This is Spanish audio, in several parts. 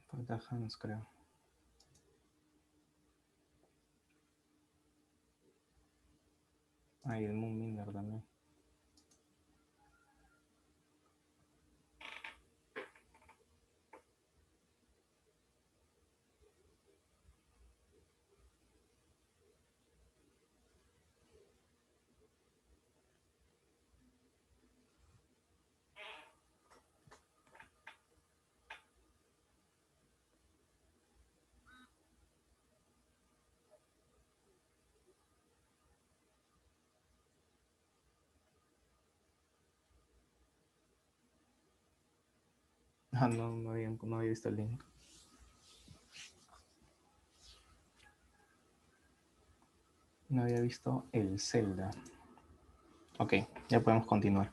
Falta Hans, creo. Ah, y el Moonbinder también. Ah, no había visto el link. No había visto el Zelda. Ok, ya podemos continuar.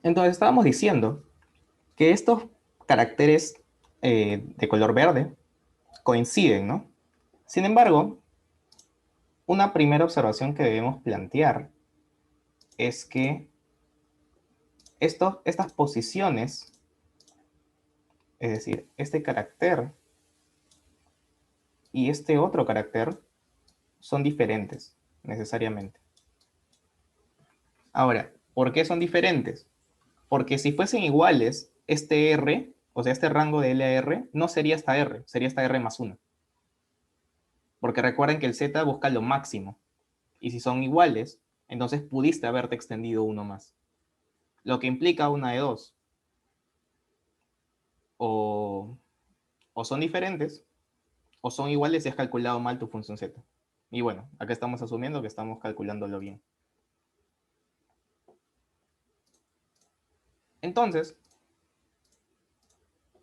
Entonces estábamos diciendo que estos caracteres de color verde coinciden, ¿no? Sin embargo, una primera observación que debemos plantear es que estas posiciones, es decir, este carácter y este otro carácter, son diferentes, necesariamente. Ahora, ¿por qué son diferentes? Porque si fuesen iguales, este R, o sea, este rango de L a R, no sería esta R, sería esta R más 1. Porque recuerden que el Z busca lo máximo. Y si son iguales, entonces pudiste haberte extendido uno más. Lo que implica una de dos. O, o son diferentes, o son iguales y has calculado mal tu función Z. Y bueno, acá estamos asumiendo que estamos calculándolo bien. Entonces,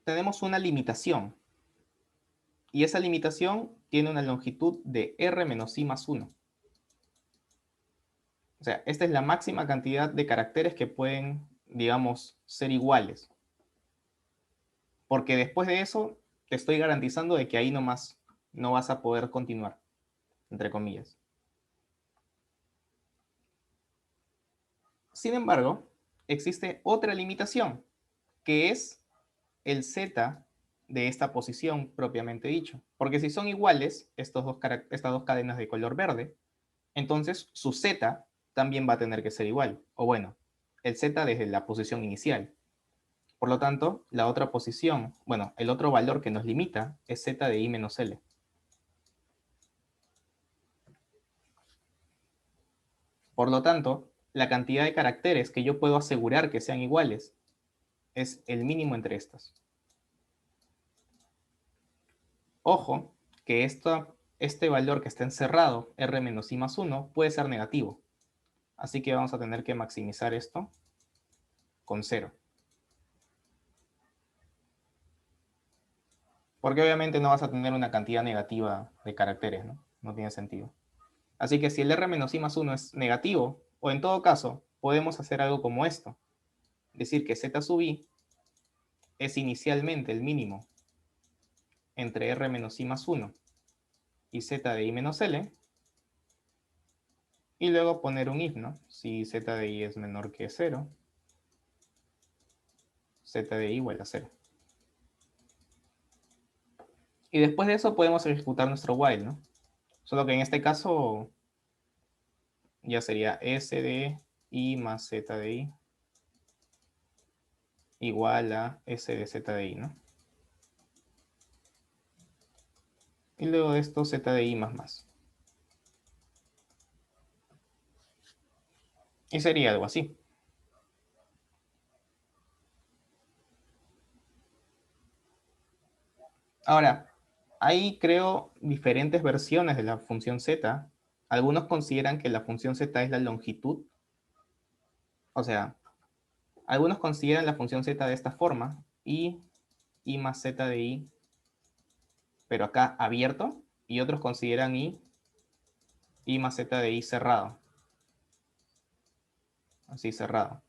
tenemos una limitación. Y esa limitación tiene una longitud de R menos I más 1. O sea, esta es la máxima cantidad de caracteres que pueden, digamos, ser iguales. Porque después de eso, te estoy garantizando de que ahí nomás no vas a poder continuar, entre comillas. Sin embargo, existe otra limitación, que es el Z de esta posición propiamente dicho. Porque si son iguales estas dos cadenas de color verde, entonces su Z también va a tener que ser igual. O bueno, el Z desde la posición inicial. Por lo tanto, la otra posición, bueno, el otro valor que nos limita es Z de I menos L. Por lo tanto, la cantidad de caracteres que yo puedo asegurar que sean iguales es el mínimo entre estas. Ojo, que este valor que está encerrado, R menos I más 1, puede ser negativo. Así que vamos a tener que maximizar esto con 0. Porque obviamente no vas a tener una cantidad negativa de caracteres, ¿no? No tiene sentido. Así que si el R menos I más 1 es negativo, o en todo caso, podemos hacer algo como esto. Decir que Z sub I es inicialmente el mínimo entre R menos I más 1 y Z de I menos L, y luego poner un if, ¿no? Si Z de I es menor que 0, Z de I igual a 0. Y después de eso podemos ejecutar nuestro while, ¿no? Solo que en este caso ya sería S de I más Z de I igual a S de Z de I, ¿no? Y luego de esto Z de I más más. Y sería algo así. Ahora, hay creo diferentes versiones de la función Z. Algunos consideran que la función Z es la longitud. O sea, algunos consideran la función Z de esta forma. I más Z de I, pero acá abierto. Y otros consideran I más Z de I cerrado. Así cerrado.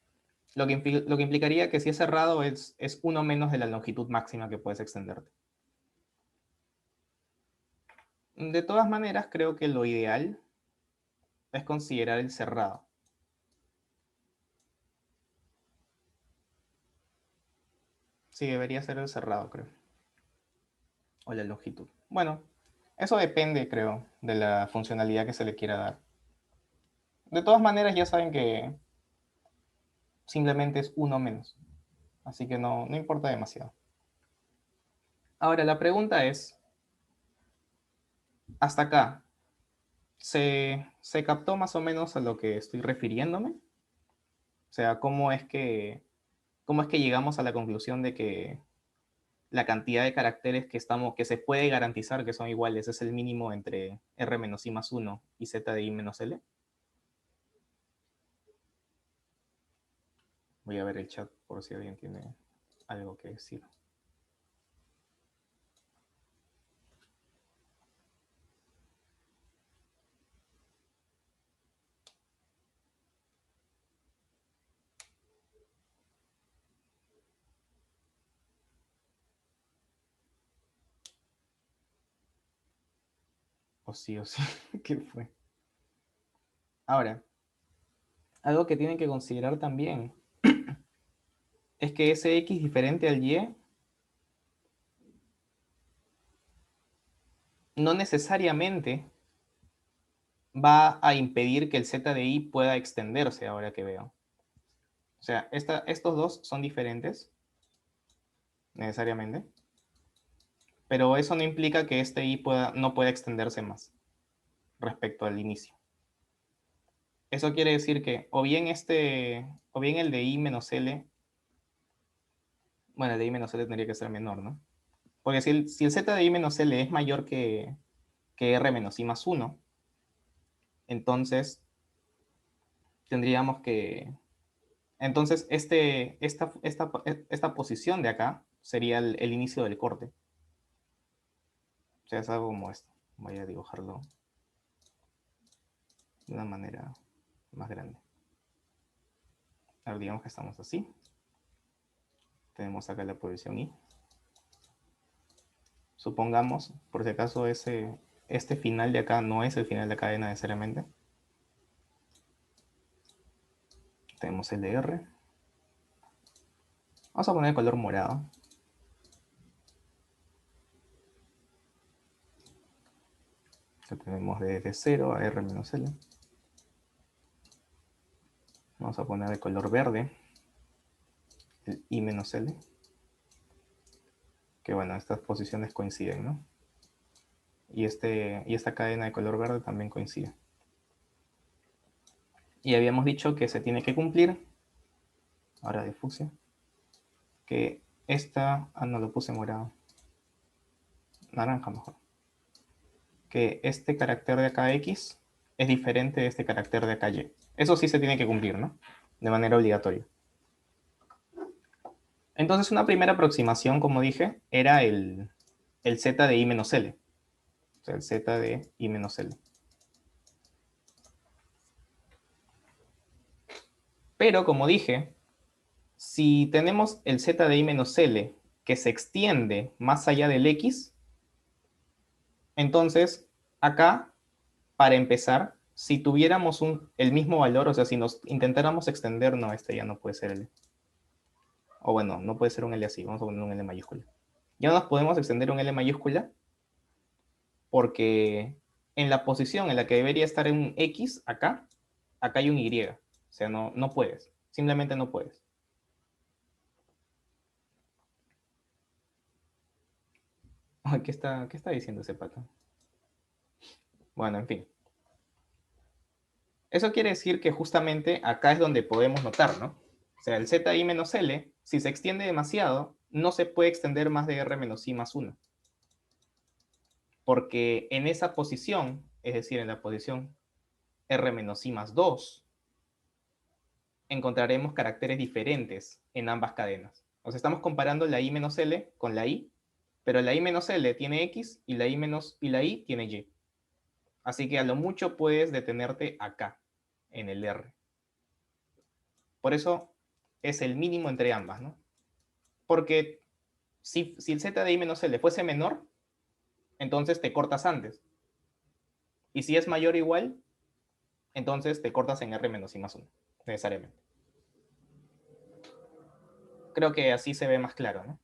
Lo que implicaría que si es cerrado es uno menos de la longitud máxima que puedes extenderte. De todas maneras, creo que lo ideal es considerar el cerrado. Sí, debería ser el cerrado, creo. O la longitud. Bueno, eso depende, creo, de la funcionalidad que se le quiera dar. De todas maneras, ya saben que simplemente es uno menos. Así que no importa demasiado. Ahora, la pregunta es, hasta acá, ¿se captó más o menos a lo que estoy refiriéndome? O sea, cómo es que llegamos a la conclusión de que la cantidad de caracteres que se puede garantizar que son iguales es el mínimo entre R menos I más 1 y Z de I menos L? Voy a ver el chat por si alguien tiene algo que decir. O sí, ¿qué fue? Ahora, algo que tienen que considerar también es que ese X diferente al Y no necesariamente va a impedir que el Z de I pueda extenderse, ahora que veo. O sea, estos dos son diferentes, necesariamente, pero eso no implica que este I no pueda extenderse más respecto al inicio. Eso quiere decir que o bien el de I menos L, bueno, el de I menos L tendría que ser menor, ¿no? Porque si el Z de I menos L es mayor que R menos I más 1, entonces tendríamos que... Entonces esta posición de acá sería el inicio del corte. O sea, es algo como esto. Voy a dibujarlo de una manera más grande. Ahora digamos que estamos así. Tenemos acá la posición I. Supongamos, por si acaso, este final de acá no es el final de la cadena necesariamente. Tenemos el de R. Vamos a poner el color morado. Lo tenemos de 0 a R menos L. Vamos a poner el color verde, el I menos L. Que bueno, estas posiciones coinciden, ¿no? Y esta cadena de color verde también coincide. Y habíamos dicho que se tiene que cumplir, ahora de fucsia, que no lo puse morado, naranja mejor, que este carácter de acá X es diferente de este carácter de acá Y. Eso sí se tiene que cumplir, ¿no? De manera obligatoria. Entonces una primera aproximación, como dije, era el Z de I menos L. O sea, el Z de I menos L. Pero, como dije, si tenemos el Z de I menos L que se extiende más allá del X, entonces acá, para empezar, si tuviéramos el mismo valor, o sea, si nos intentáramos extender, no, este ya no puede ser L. O bueno, no puede ser un L así, vamos a poner un L mayúscula. Ya no nos podemos extender un L mayúscula porque en la posición en la que debería estar un X, acá hay un Y. O sea, no puedes. Simplemente no puedes. ¿Qué está diciendo ese pato? Bueno, en fin. Eso quiere decir que justamente acá es donde podemos notar, ¿no? O sea, el ZI menos L, si se extiende demasiado, no se puede extender más de R menos I más 1. Porque en esa posición, es decir, en la posición R menos I más 2, encontraremos caracteres diferentes en ambas cadenas. O sea, estamos comparando la I menos L con la I, pero la I menos L tiene X y la I tiene Y. Así que a lo mucho puedes detenerte acá, en el R. Por eso es el mínimo entre ambas, ¿no? Porque si el Z de I menos L fuese menor, entonces te cortas antes. Y si es mayor o igual, entonces te cortas en R menos I más 1, necesariamente. Creo que así se ve más claro, ¿no?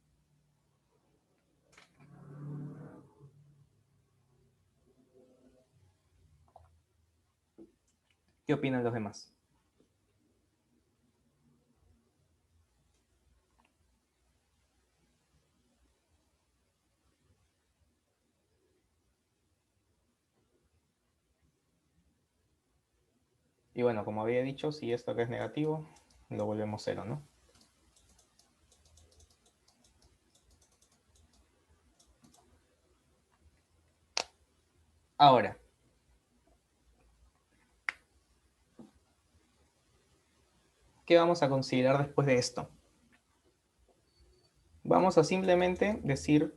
¿Qué opinan los demás? Y bueno, como había dicho, si esto acá es negativo, lo volvemos cero, ¿no? Ahora, ¿qué vamos a considerar después de esto? Vamos a simplemente decir,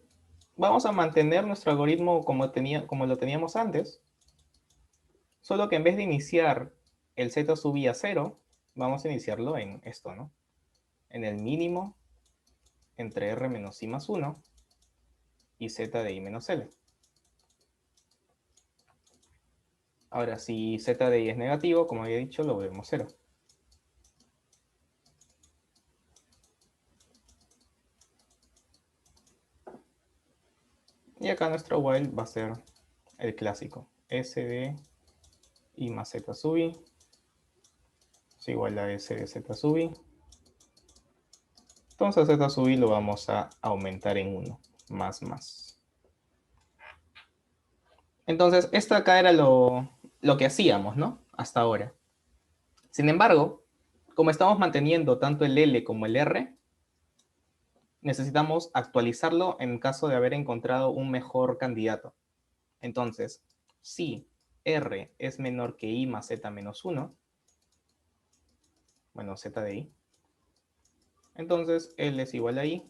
vamos a mantener nuestro algoritmo como lo teníamos antes, solo que en vez de iniciar el z sub i a 0, vamos a iniciarlo en esto, ¿no? En el mínimo entre r menos i más 1 y z de i menos l. Ahora, si z de i es negativo, como había dicho, lo volvemos 0. Y acá nuestro while va a ser el clásico. S de i más z sub i es igual a S de Z sub i. Entonces Z sub i lo vamos a aumentar en 1, más. Entonces, esto acá era lo que hacíamos, ¿no? Hasta ahora. Sin embargo, como estamos manteniendo tanto el L como el R, necesitamos actualizarlo en caso de haber encontrado un mejor candidato. Entonces, si R es menor que I más Z menos 1, bueno, Z de I, entonces L es igual a I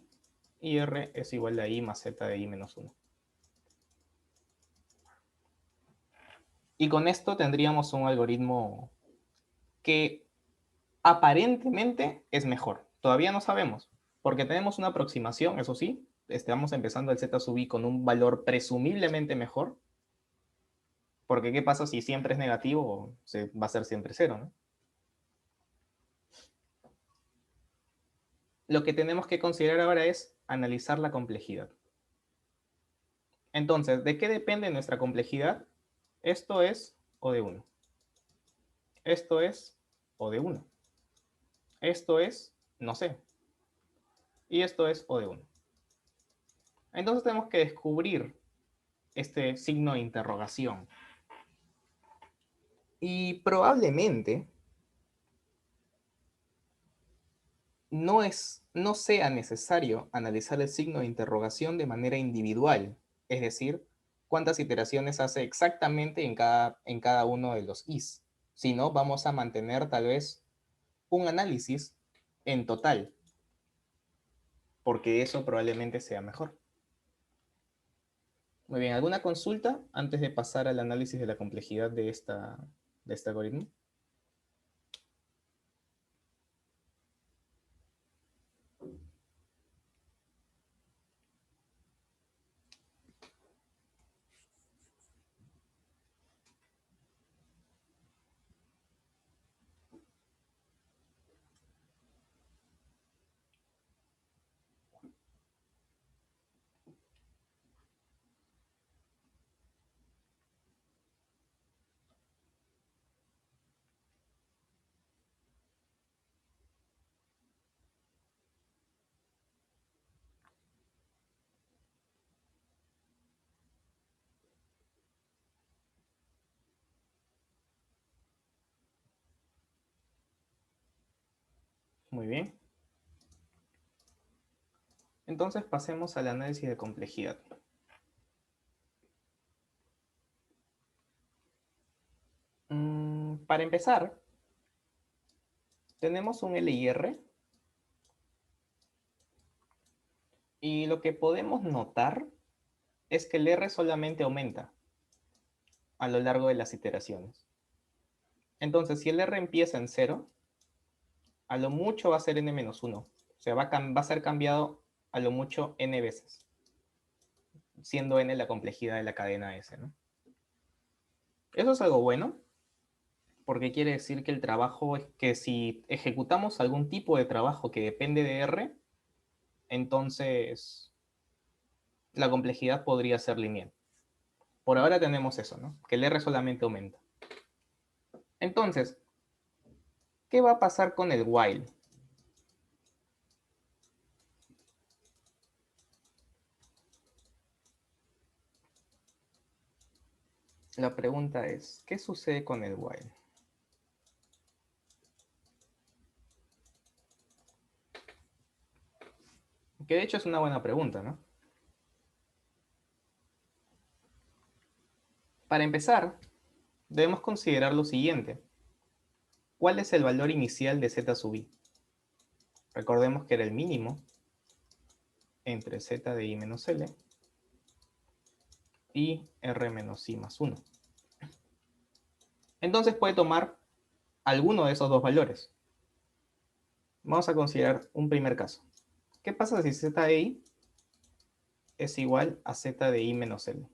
y R es igual a I más Z de I menos 1. Y con esto tendríamos un algoritmo que aparentemente es mejor. Todavía no sabemos, porque tenemos una aproximación, eso sí, estamos empezando el Z sub i con un valor presumiblemente mejor, porque ¿qué pasa si siempre es negativo? Va a ser siempre cero, ¿no? Lo que tenemos que considerar ahora es analizar la complejidad. Entonces, ¿de qué depende nuestra complejidad? Esto es O de 1. Esto es O de 1. Esto es, no sé. Y esto es O de 1. Entonces tenemos que descubrir este signo de interrogación. Y probablemente no sea necesario analizar el signo de interrogación de manera individual, es decir, cuántas iteraciones hace exactamente en cada uno de los is, sino vamos a mantener tal vez un análisis en total, porque eso probablemente sea mejor. Muy bien, ¿alguna consulta antes de pasar al análisis de la complejidad de este algoritmo? Muy bien. Entonces pasemos al análisis de complejidad. Para empezar, tenemos un L y R, y lo que podemos notar es que el R solamente aumenta a lo largo de las iteraciones. Entonces, si el R empieza en 0, a lo mucho va a ser n-1. O sea, va a ser cambiado a lo mucho n veces, siendo n la complejidad de la cadena S, ¿no? Eso es algo bueno, porque quiere decir que el trabajo es que si ejecutamos algún tipo de trabajo que depende de R, entonces la complejidad podría ser lineal. Por ahora tenemos eso, ¿no? Que el R solamente aumenta. Entonces, ¿qué va a pasar con el while? La pregunta es, ¿qué sucede con el while? Que de hecho es una buena pregunta, ¿no? Para empezar, debemos considerar lo siguiente. ¿Cuál es el valor inicial de z sub i? Recordemos que era el mínimo entre z de i menos l y r menos i más 1. Entonces puede tomar alguno de esos dos valores. Vamos a considerar un primer caso. ¿Qué pasa si z de i es igual a z de i menos l?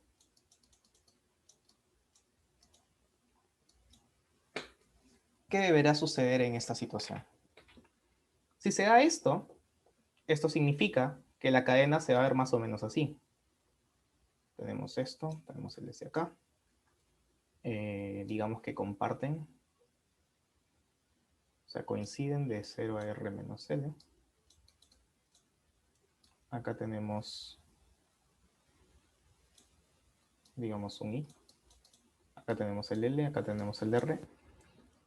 ¿Qué deberá suceder en esta situación? Si se da esto, esto significa que la cadena se va a ver más o menos así. Tenemos esto, tenemos el de acá. Digamos que comparten, o sea, coinciden de 0 a r menos l. Acá tenemos, digamos, un i. Acá tenemos el l, acá tenemos el r.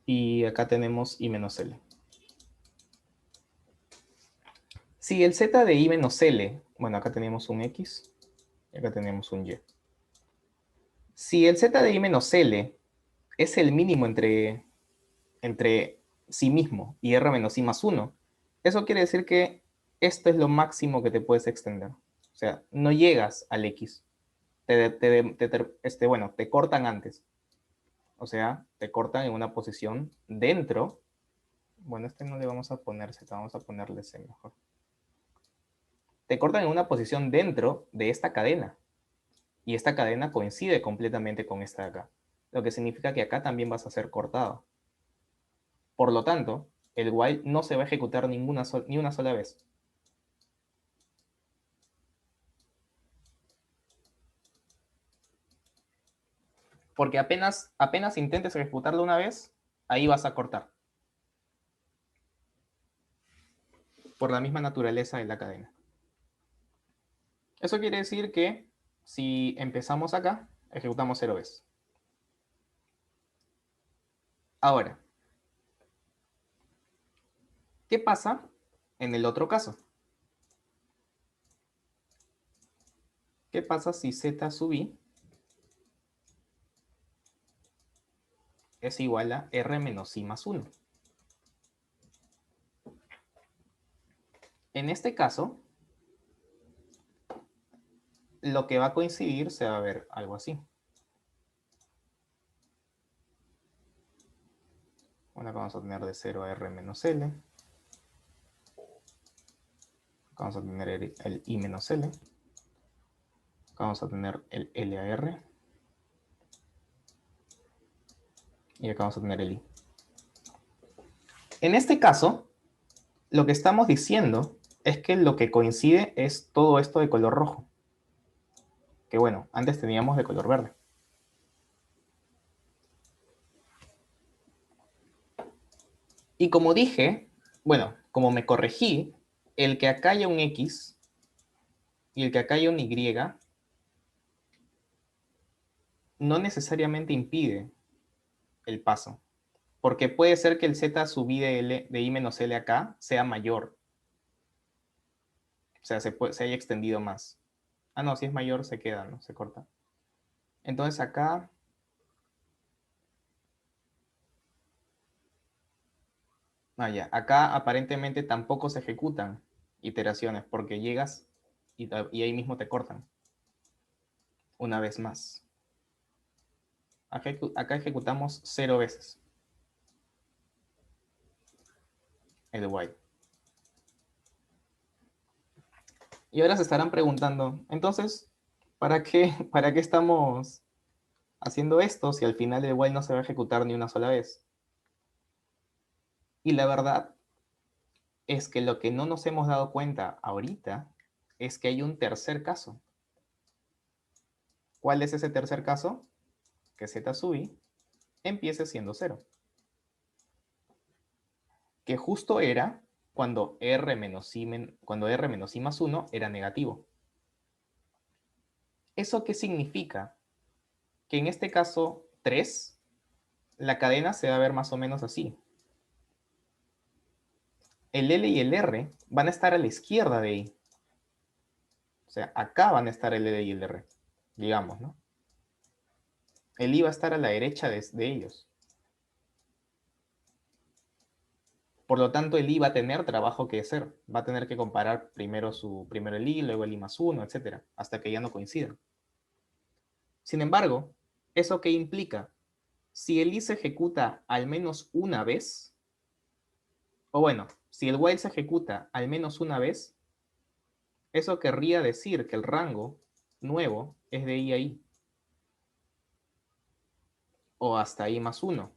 Y acá tenemos i menos l. Si el z de i menos l, bueno, acá tenemos un x y acá tenemos un y. Si el z de i menos l es el mínimo entre sí mismo y r menos i más 1, eso quiere decir que esto es lo máximo que te puedes extender. O sea, no llegas al x. Bueno, te cortan antes. O sea, te cortan en una posición dentro. Bueno, este no le vamos a poner z, vamos a ponerle c mejor. Te cortan en una posición dentro de esta cadena. Y esta cadena coincide completamente con esta de acá. Lo que significa que acá también vas a ser cortado. Por lo tanto, el while no se va a ejecutar ni una sola vez. Porque apenas intentes ejecutarlo una vez, ahí vas a cortar. Por la misma naturaleza de la cadena. Eso quiere decir que si empezamos acá, ejecutamos 0 veces. Ahora, ¿qué pasa en el otro caso? ¿Qué pasa si z sub i es igual a r menos i más 1? En este caso, lo que va a coincidir se va a ver algo así. Bueno, acá vamos a tener de 0 a r menos l. Acá vamos a tener el i menos l. Acá vamos a tener el l a r. Y acá vamos a tener el i. En este caso, lo que estamos diciendo es que lo que coincide es todo esto de color rojo. Que bueno, antes teníamos de color verde. Y como dije, bueno, como me corregí, el que acá haya un X y el que acá haya un Y no necesariamente impide el paso. Porque puede ser que el Z sub i de i menos L acá sea mayor. O sea, se haya extendido más. Ah, no, si es mayor se queda, ¿no? Se corta. Entonces acá... Ah, ya. Acá aparentemente tampoco se ejecutan iteraciones porque llegas y ahí mismo te cortan. Una vez más. Acá ejecutamos 0 veces el while. Y ahora se estarán preguntando, entonces, ¿para qué estamos haciendo esto si al final el while no se va a ejecutar ni una sola vez? Y la verdad es que lo que no nos hemos dado cuenta ahorita es que hay un tercer caso. ¿Cuál es ese tercer caso? Que z sub i empiece siendo 0. que justo era cuando R menos I más 1 era negativo. ¿Eso qué significa? Que en este caso 3, la cadena se va a ver más o menos así. El L y el R van a estar a la izquierda de I. O sea, acá van a estar el L y el R, digamos, ¿no? El I va a estar a la derecha de ellos. Por lo tanto, el I va a tener trabajo que hacer. Va a tener que comparar primero el I, luego el I más 1, etc. Hasta que ya no coincidan. Sin embargo, ¿eso qué implica? Si el I se ejecuta al menos una vez, o bueno, si el while se ejecuta al menos una vez, eso querría decir que el rango nuevo es de I a I. O hasta I más 1.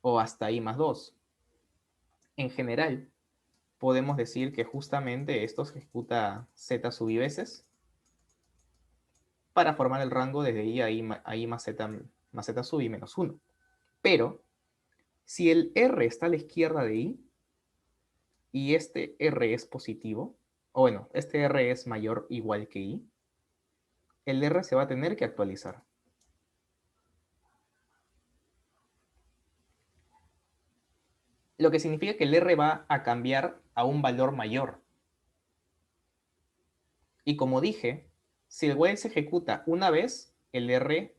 O hasta I más 2. En general, podemos decir que justamente esto se ejecuta Z sub I veces para formar el rango desde I a I más Z sub I menos 1. Pero, si el R está a la izquierda de I, y este R es positivo, o bueno, este R es mayor o igual que I, el R se va a tener que actualizar. Lo que significa que el R va a cambiar a un valor mayor. Y como dije, si el while se ejecuta una vez, el R,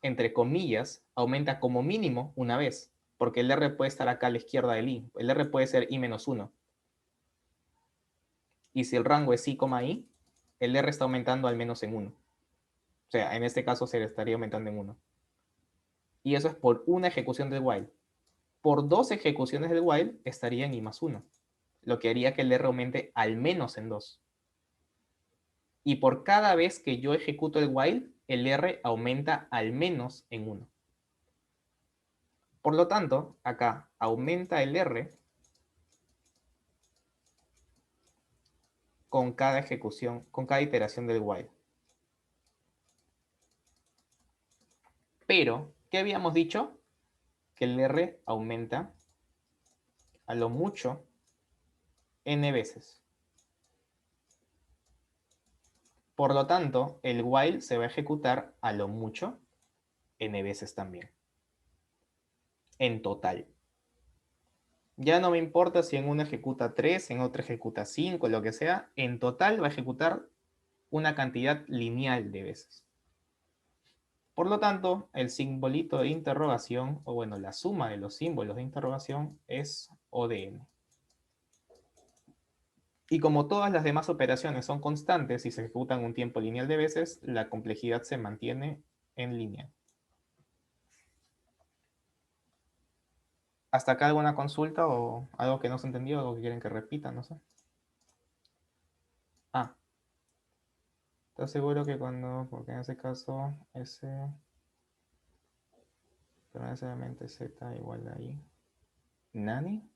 entre comillas, aumenta como mínimo una vez, porque el R puede estar acá a la izquierda del I. El R puede ser I menos 1. Y si el rango es I, I, el R está aumentando al menos en 1. O sea, en este caso se le estaría aumentando en 1. Y eso es por una ejecución del while. Por 2 ejecuciones del while estaría en I más 1, lo que haría que el R aumente al menos en 2. Y por cada vez que yo ejecuto el while, el R aumenta al menos en 1. Por lo tanto, acá aumenta el R con cada ejecución, con cada iteración del while. Pero, ¿qué habíamos dicho? Que el R aumenta a lo mucho n veces. Por lo tanto, el while se va a ejecutar a lo mucho n veces también. En total. Ya no me importa si en uno ejecuta 3, en otro ejecuta 5, lo que sea. En total va a ejecutar una cantidad lineal de veces. Por lo tanto, el simbolito de interrogación, o bueno, la suma de los símbolos de interrogación es O de n. Y como todas las demás operaciones son constantes y se ejecutan un tiempo lineal de veces, la complejidad se mantiene en línea. ¿Hasta acá alguna consulta o algo que no se entendió, algo que quieren que repita? No sé. Ah, ¿estás seguro que porque en ese caso, S pero necesariamente Z igual a I? ¿Nani?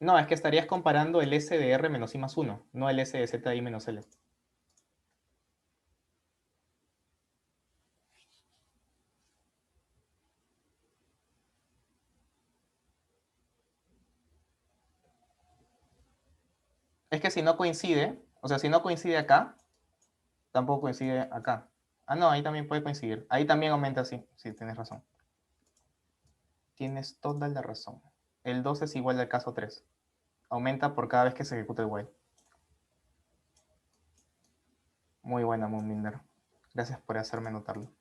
No, es que estarías comparando el S de R menos I más 1, no el S de Z I menos L. Es que si no coincide, o sea, si no coincide acá, tampoco coincide acá. Ah, no, ahí también puede coincidir. Ahí también aumenta, sí, sí, tienes razón. Tienes toda la razón. El 2 es igual al caso 3. Aumenta por cada vez que se ejecuta el while. Muy buena, Moonbinder. Gracias por hacerme notarlo.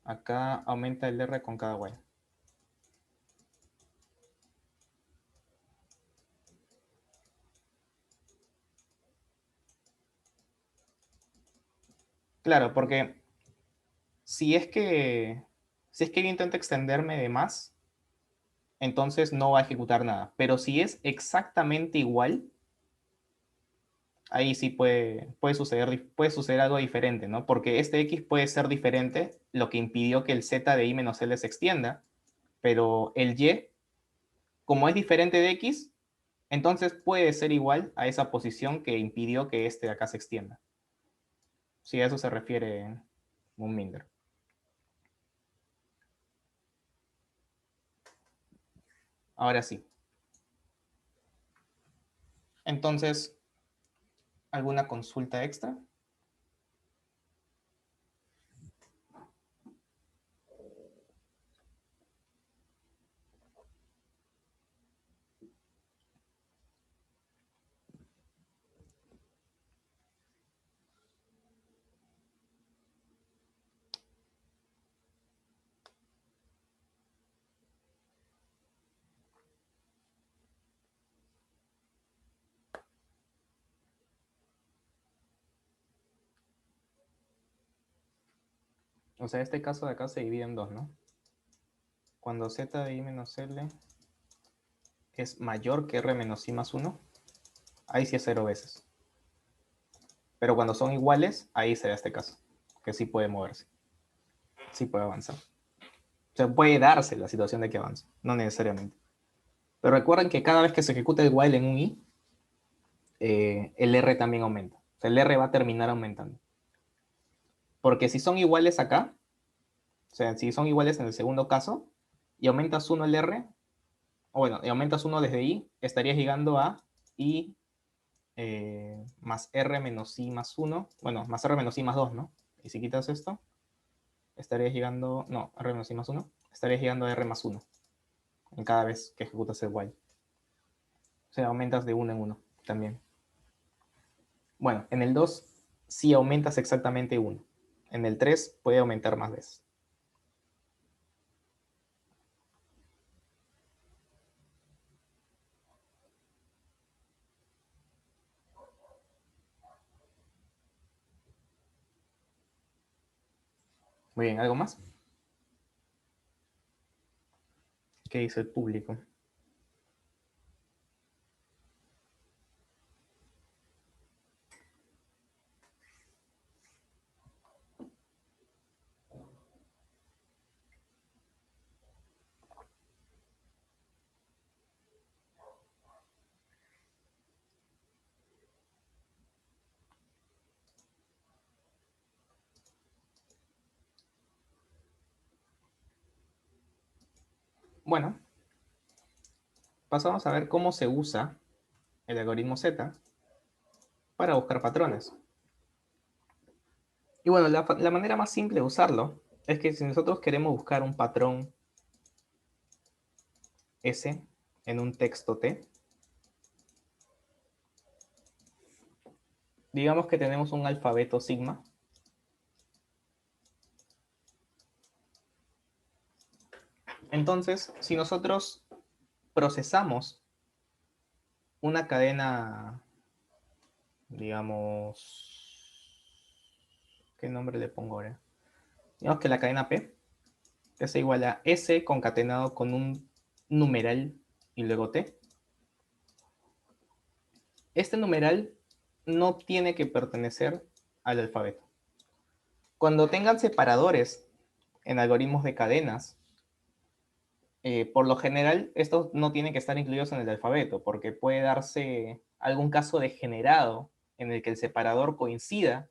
Acá aumenta el R con cada while. Claro, porque si es que yo intento extenderme de más, entonces no va a ejecutar nada. Pero si es exactamente igual, ahí sí puede suceder algo diferente, ¿no? Porque este X puede ser diferente, lo que impidió que el Z de I menos L se extienda, pero el Y, como es diferente de X, entonces puede ser igual a esa posición que impidió que este de acá se extienda. Si a eso se refiere Moonbinder. Ahora sí. Entonces, ¿alguna consulta extra? O sea, este caso de acá se divide en dos, ¿no? Cuando z de i menos l es mayor que r menos i más 1, ahí sí es 0 veces. Pero cuando son iguales, ahí se da este caso, que sí puede moverse, sí puede avanzar. O sea, puede darse la situación de que avance, no necesariamente. Pero recuerden que cada vez que se ejecuta el while en un i, el r también aumenta. O sea, el r va a terminar aumentando. Porque si son iguales acá, o sea, si son iguales en el segundo caso, y aumentas 1 el r, o bueno, y aumentas 1 desde i, estarías llegando a i más r menos i más 1, bueno, más r menos i más 2, ¿no? Y si quitas esto, estarías llegando, no, r menos i más 1, estarías llegando a r más 1 en cada vez que ejecutas el while. O sea, aumentas de 1 en 1 también. Bueno, en el 2 sí aumentas exactamente 1. En el 3 puede aumentar más veces. Muy bien, ¿algo más? ¿Qué dice el público? Bueno, pasamos a ver cómo se usa el algoritmo Z para buscar patrones. Y bueno, la manera más simple de usarlo es que si nosotros queremos buscar un patrón S en un texto T, digamos que tenemos un alfabeto sigma. Entonces, si nosotros procesamos una cadena, digamos, ¿qué nombre le pongo ahora? Digamos que la cadena P es igual a S concatenado con un numeral y luego T. Este numeral no tiene que pertenecer al alfabeto. Cuando tengan separadores en algoritmos de cadenas, por lo general, estos no tienen que estar incluidos en el alfabeto, porque puede darse algún caso degenerado en el que el separador coincida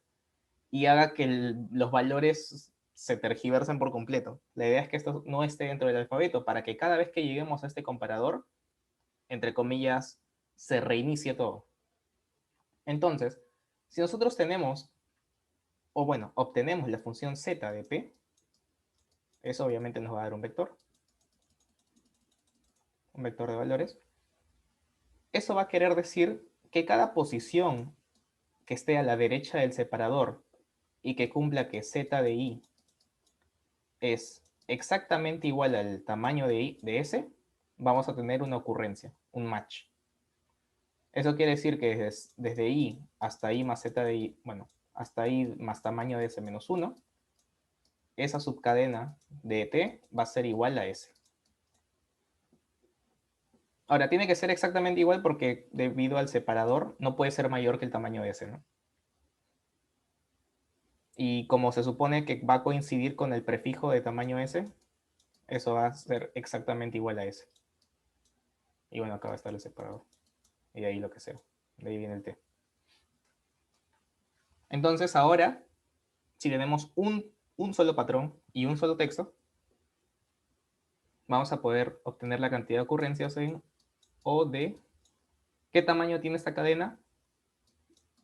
y haga que los valores se tergiversen por completo. La idea es que esto no esté dentro del alfabeto, para que cada vez que lleguemos a este comparador, entre comillas, se reinicie todo. Entonces, si nosotros tenemos, o bueno, obtenemos la función z de p, eso obviamente nos va a dar un vector de valores. Eso va a querer decir que cada posición que esté a la derecha del separador y que cumpla que z de i es exactamente igual al tamaño de S, vamos a tener una ocurrencia, un match. Eso quiere decir que desde i hasta i más z de i, bueno, hasta i más tamaño de S menos 1, esa subcadena de t va a ser igual a S. Ahora, tiene que ser exactamente igual porque debido al separador no puede ser mayor que el tamaño de S, ¿no? Y como se supone que va a coincidir con el prefijo de tamaño S, eso va a ser exactamente igual a S. Y bueno, acá va a estar el separador. Y de ahí lo que sea. De ahí viene el T. Entonces ahora, si tenemos un solo patrón y un solo texto, vamos a poder obtener la cantidad de ocurrencias en O de... ¿Qué tamaño tiene esta cadena?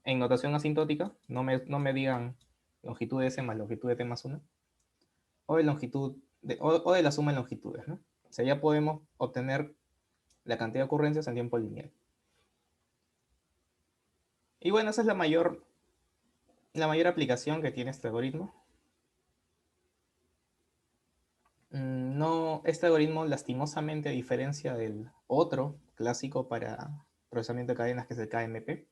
En notación asintótica, no me digan longitud de S más longitud de T más 1, o de longitud, o de la suma de longitudes, ¿no? O sea, ya podemos obtener la cantidad de ocurrencias en tiempo lineal. Y bueno, esa es la mayor aplicación que tiene este algoritmo. No, este algoritmo, lastimosamente, a diferencia del otro clásico para procesamiento de cadenas, que es el KMP,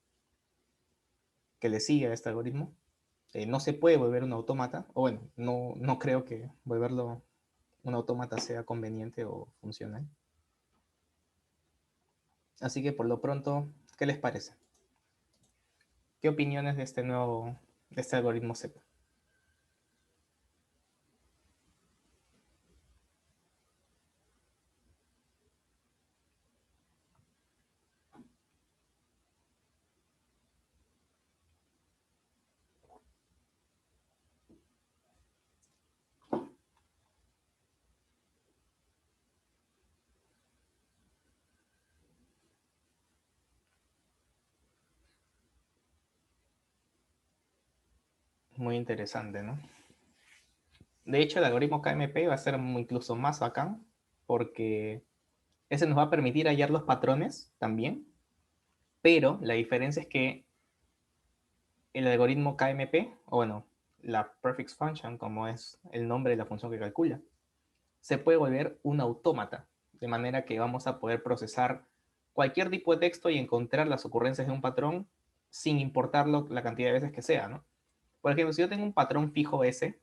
que le sigue a este algoritmo, no se puede volver un autómata, o bueno, no creo que volverlo un autómata sea conveniente o funcional. Así que por lo pronto, ¿qué les parece? ¿Qué opiniones de este algoritmo Z? Muy interesante, ¿no? De hecho, el algoritmo KMP va a ser incluso más bacán, porque ese nos va a permitir hallar los patrones también, pero la diferencia es que el algoritmo KMP, o bueno, la prefix function, como es el nombre de la función que calcula, se puede volver un autómata, de manera que vamos a poder procesar cualquier tipo de texto y encontrar las ocurrencias de un patrón sin importar la cantidad de veces que sea, ¿no? Por ejemplo, si yo tengo un patrón fijo S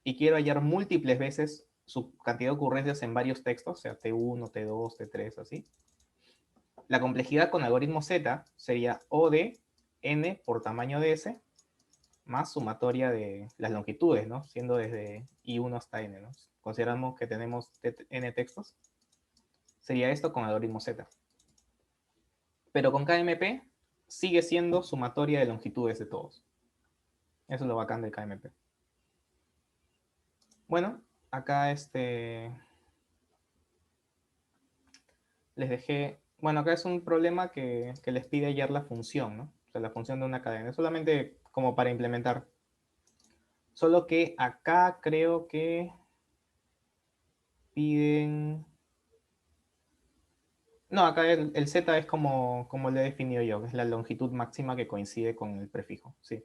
y quiero hallar múltiples veces su cantidad de ocurrencias en varios textos, o sea, T1, T2, T3, así, la complejidad con algoritmo Z sería O de n por tamaño de S más sumatoria de las longitudes, ¿no? Siendo desde I1 hasta N, ¿no? Consideramos que tenemos N textos. Sería esto con algoritmo Z. Pero con KMP sigue siendo sumatoria de longitudes de todos. Eso es lo bacán del KMP. Bueno, acá les dejé... Bueno, acá es un problema que les pide hallar la función, ¿no? O sea, la función de una cadena. Es solamente como para implementar. Solo que acá creo que piden... No, acá el Z es como lo he definido yo, que es la longitud máxima que coincide con el prefijo, sí.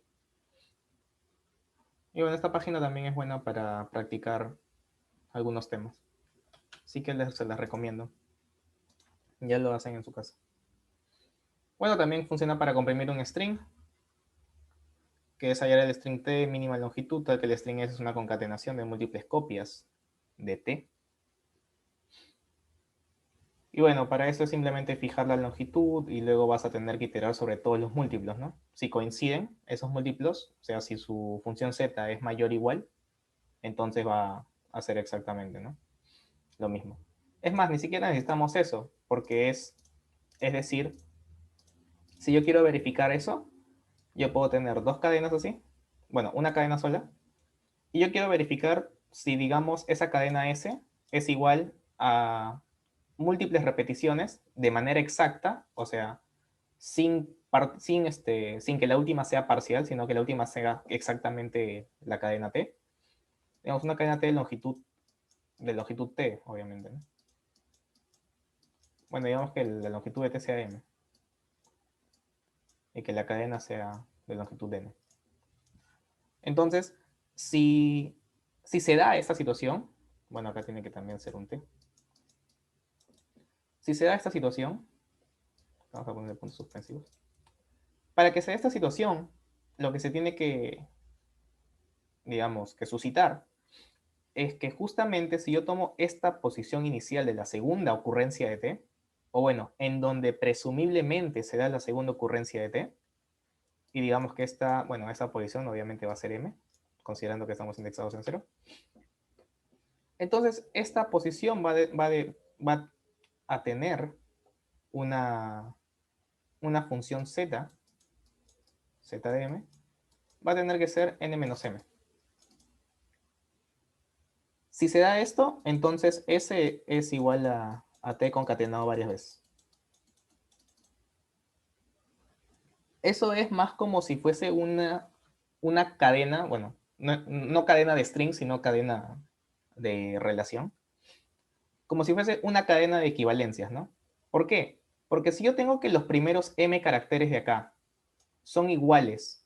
Y bueno, esta página también es buena para practicar algunos temas. Así que se las recomiendo. Ya lo hacen en su casa. Bueno, también funciona para comprimir un string, que es hallar el string t mínima longitud, tal que el string S es una concatenación de múltiples copias de t. Y bueno, para eso es simplemente fijar la longitud y luego vas a tener que iterar sobre todos los múltiplos, ¿no? Si coinciden esos múltiplos, o sea, si su función z es mayor o igual, entonces va a hacer exactamente, ¿no? Lo mismo. Es más, ni siquiera necesitamos eso, porque es decir, si yo quiero verificar eso, yo puedo tener dos cadenas así, bueno, una cadena sola, y yo quiero verificar si, digamos, esa cadena S es igual a múltiples repeticiones de manera exacta, o sea, sin que la última sea parcial, sino que la última sea exactamente la cadena T. Digamos, una cadena T de longitud T, obviamente, ¿no? Bueno, digamos que la longitud de T sea M y que la cadena sea de longitud N. Entonces, si se da esta situación, bueno, acá tiene que también ser un T. Si se da esta situación, vamos a poner puntos suspensivos. Para que se dé esta situación, lo que se tiene que, digamos, que suscitar es que justamente si yo tomo esta posición inicial de la segunda ocurrencia de T, o bueno, en donde presumiblemente se da la segunda ocurrencia de T, y digamos que esta posición obviamente va a ser M, considerando que estamos indexados en 0. Entonces, esta posición va a tener una función z, z de m, va a tener que ser n menos m. Si se da esto, entonces S es igual a T concatenado varias veces. Eso es más como si fuese una cadena, bueno, no cadena de string, sino cadena de relación. Como si fuese una cadena de equivalencias, ¿no? ¿Por qué? Porque si yo tengo que los primeros m caracteres de acá son iguales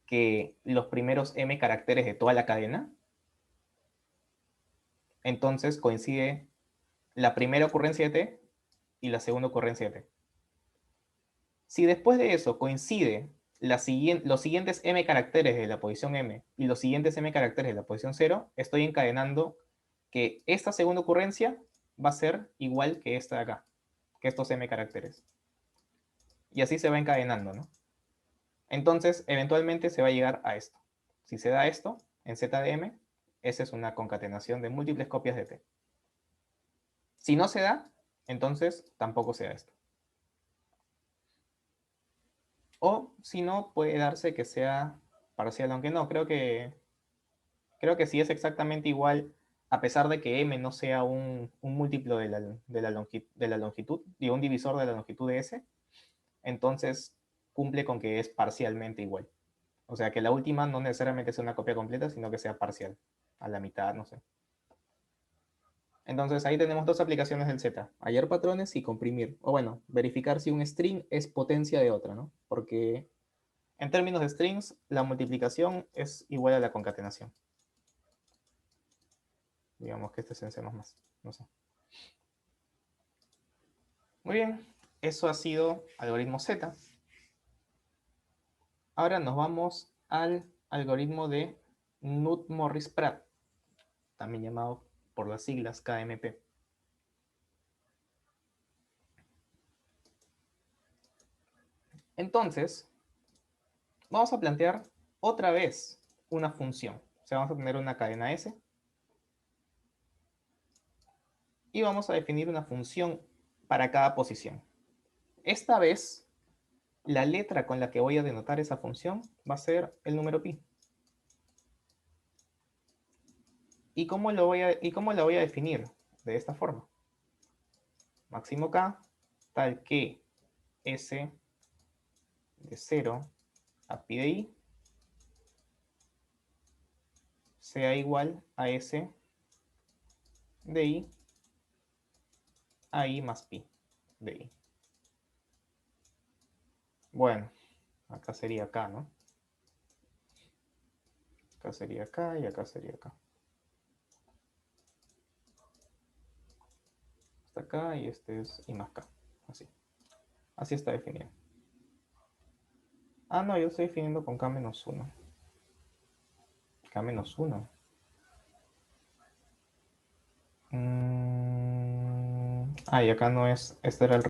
que los primeros m caracteres de toda la cadena, entonces coincide la primera ocurrencia de t y la segunda ocurrencia de t. Si después de eso coincide los siguientes m caracteres de la posición m y los siguientes m caracteres de la posición 0, estoy encadenando que esta segunda ocurrencia va a ser igual que esta de acá, que estos m caracteres. Y así se va encadenando, ¿no? Entonces, eventualmente se va a llegar a esto. Si se da esto, en Z de M, esa es una concatenación de múltiples copias de T. Si no se da, entonces tampoco se da esto. O si no, puede darse que sea parcial, aunque no, creo que si es exactamente igual, a pesar de que M no sea un múltiplo de la longitud, digo, un divisor de la longitud de S, entonces cumple con que es parcialmente igual. O sea, que la última no necesariamente sea una copia completa, sino que sea parcial, a la mitad, no sé. Entonces ahí tenemos dos aplicaciones del Z, hallar patrones y comprimir. O bueno, verificar si un string es potencia de otra, ¿no? Porque en términos de strings, la multiplicación es igual a la concatenación. Digamos que este es en C++, no sé. Muy bien, eso ha sido algoritmo Z. Ahora nos vamos al algoritmo de Knuth-Morris-Pratt, también llamado por las siglas KMP. Entonces, vamos a plantear otra vez una función. O sea, vamos a tener una cadena S y vamos a definir una función para cada posición. Esta vez, la letra con la que voy a denotar esa función va a ser el número pi. ¿Y cómo la voy a definir? De esta forma. Máximo k, tal que S de 0 a pi de i sea igual a S de i a i más pi de i. Bueno, acá sería acá, ¿no? Acá sería acá y acá sería acá. Hasta acá y este es i más k. Así. Así está definido. Ah, no, yo estoy definiendo con k menos 1. K menos 1. Y acá no es, este era el